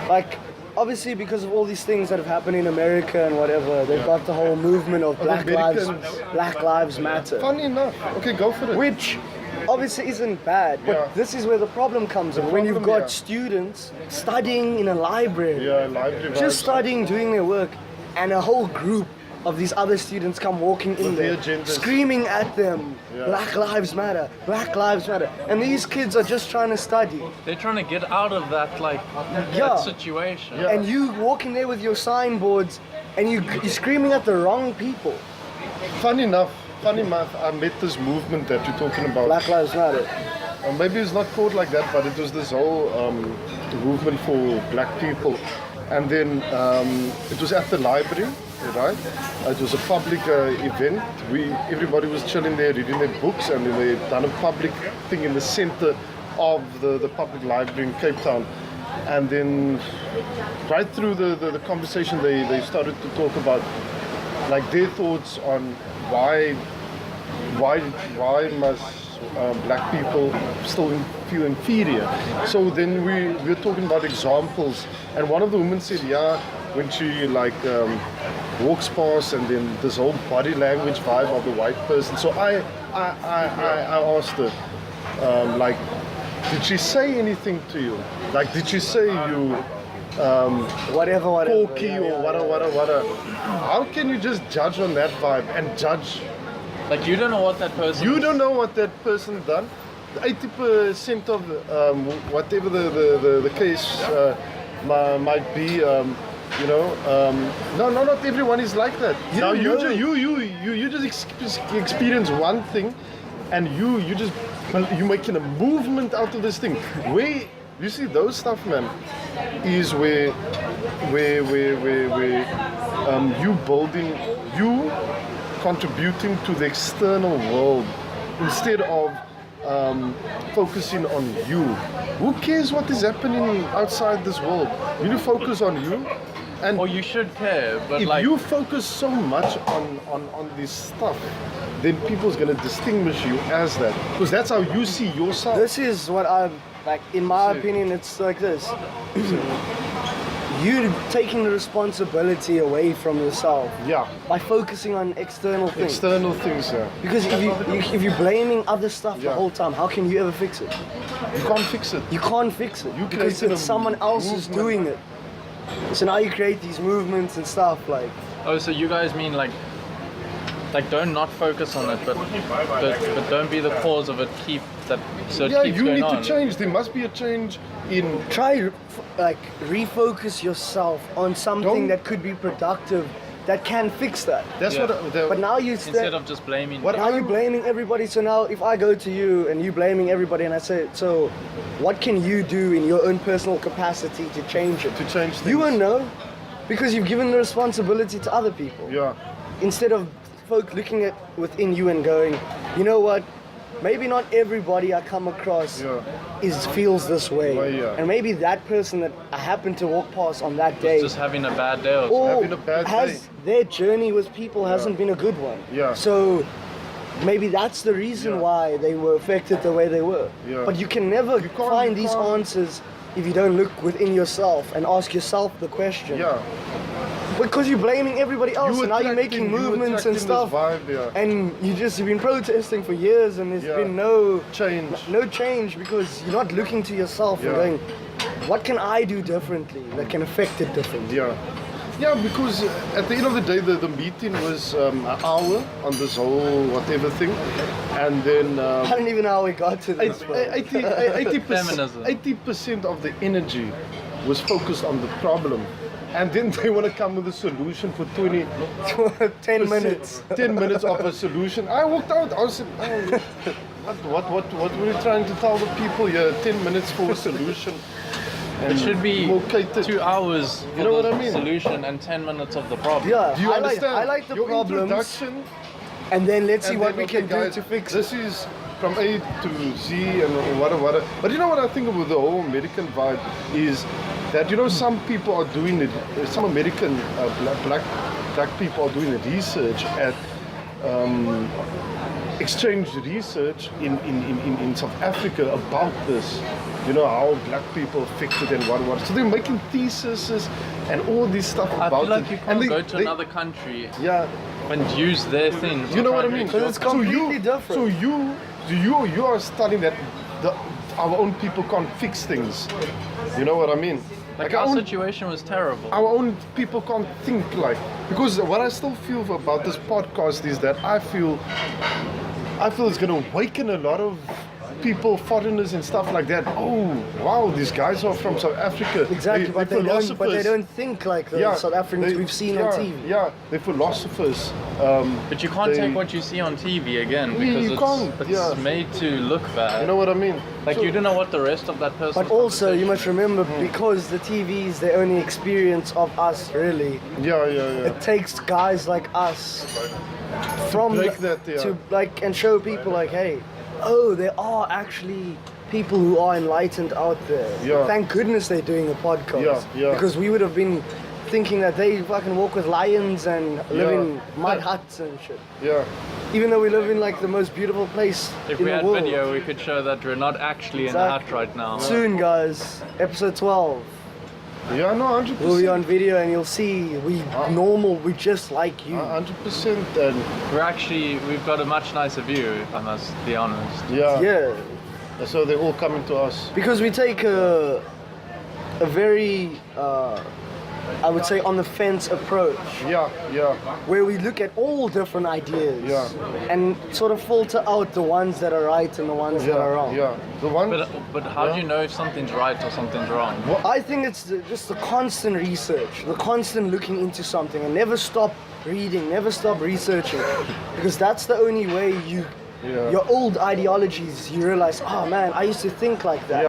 like, obviously because of all these things that have happened in America and whatever, they've got the whole movement of Black Lives Matter. Funny enough. Okay, go for it. Which obviously isn't bad, but this is where the problem comes in. When you've got students studying in a library, just studying, doing their work, and a whole group of these other students come walking in there, screaming at them, Black Lives Matter, Black Lives Matter. And these kids are just trying to study. They're trying to get out of that, that situation. And you walking there with your signboards, and you're screaming at the wrong people. Funny enough, I met this movement that you're talking about. Black Lives Matter. Maybe it's not called like that, but it was this whole movement for black people. And then it was at the library, right? It was a public event. Everybody was chilling there, reading their books, and then they done a public thing in the center of the public library in Cape Town. And then right through the conversation, they started to talk about like their thoughts on why must black people still feel inferior. So then we were talking about examples, and one of the women said, when she walks past, and then this whole body language vibe of the white person. So I asked her, did she say anything to you? Like, did she say you whatever porky or whatever? How can you just judge on that vibe and judge? Like, you don't know what that person You don't know what that person done. 80% of whatever the case might be, no, not everyone is like that. You just experience one thing, and you're making a movement out of this thing. Where you see those stuff, man, is where you contributing to the external world instead of focusing on you. Who cares what is happening outside this world? You need to focus on you. And or you should care, but if you focus so much on this stuff, then people's gonna distinguish you as that, because that's how you see yourself. This is what I'm like. In my opinion, it's like this. You taking the responsibility away from yourself. By focusing on external things. External things, Because if you're blaming other stuff the whole time, how can you ever fix it? You can't fix it. You can't fix it. Because it's someone else is doing it. So now you create these movements and stuff like. Oh, so you guys mean like don't not focus on it, but don't be the cause of it. Keep that. So it keeps you going need on. to change. There must be a change in. Try refocus yourself on something that could be productive, that can fix that. That's But now you instead of just blaming. Now you're blaming everybody. So now if I go to you and you blaming everybody, and I say, so what can you do in your own personal capacity to change it? To change things. You won't know, because you've given the responsibility to other people. Instead of looking at within you and going, you know what? Maybe not everybody I come across feels this way. And maybe that person that I happen to walk past on that day just having a bad day or having a bad day. Their journey with people hasn't been a good one. So maybe that's the reason why they were affected the way they were. But you can never find these answers if you don't look within yourself and ask yourself the question. Because you're blaming everybody else, and now you're making movements and stuff, and you've been protesting for years, and there's been no change because you're not looking to yourself and going, what can I do differently that can affect it differently? Because at the end of the day, the meeting was an hour on this whole whatever thing, and then I don't even know how we got to this. 80% of the energy was focused on the problem. And then they want to come with a solution for 10 minutes. 10 minutes of a solution. I walked out. I was what were you trying to tell the people? 10 minutes for a solution. And it should be 2 hours for the solution and 10 minutes of the problem. Do you understand? I like the your problems. introduction, and then let's see what we can do to fix it. This is from A to Z and whatever. But you know what I think with the whole American vibe is that, some people are doing it, some American black people are doing the research at exchange research in South Africa about this. You know, how black people affected and what. So they're making theses and all this stuff about I feel like it. you can't go to another country and use their things. You know what I mean? Because it's completely different. So you are studying that our own people can't fix things. You know what I mean? Like our situation was terrible. Our own people can't think like, because what I still feel about this podcast is that I feel it's gonna awaken a lot of people, foreigners and stuff like that. Oh wow, these guys are from South Africa. Exactly, but they don't think like the South Africans we've seen on TV. Yeah, they're philosophers. But you can't take what you see on TV again because it's made to look bad. You know what I mean? Like you don't know what the rest of that person. But also you must remember, because the TV is the only experience of us, really. Yeah. It takes guys like us to like and show people like, hey, oh, there are actually people who are enlightened out there. Yeah. Thank goodness they're doing a podcast. Yeah. Because we would have been thinking that they fucking walk with lions and live in mud huts and shit. Yeah. Even though we live in like the most beautiful place If in we the had world. video, we could show that we're not actually in a hut right now. Soon, guys. Episode 12. Yeah, no, 100%. We'll be on video and you'll see we just like you. 100%. And We've got a much nicer view, if I must be honest. Yeah. So they're all coming to us. Because we take a very, I would say, on the fence approach. Yeah. Where we look at all different ideas. And sort of filter out the ones that are right and the ones that are wrong. Yeah. The one. But how do you know if something's right or something's wrong? I think it's just the constant research, the constant looking into something, and never stop reading, never stop researching, because that's the only way your old ideologies, you realize, oh man, I used to think like that.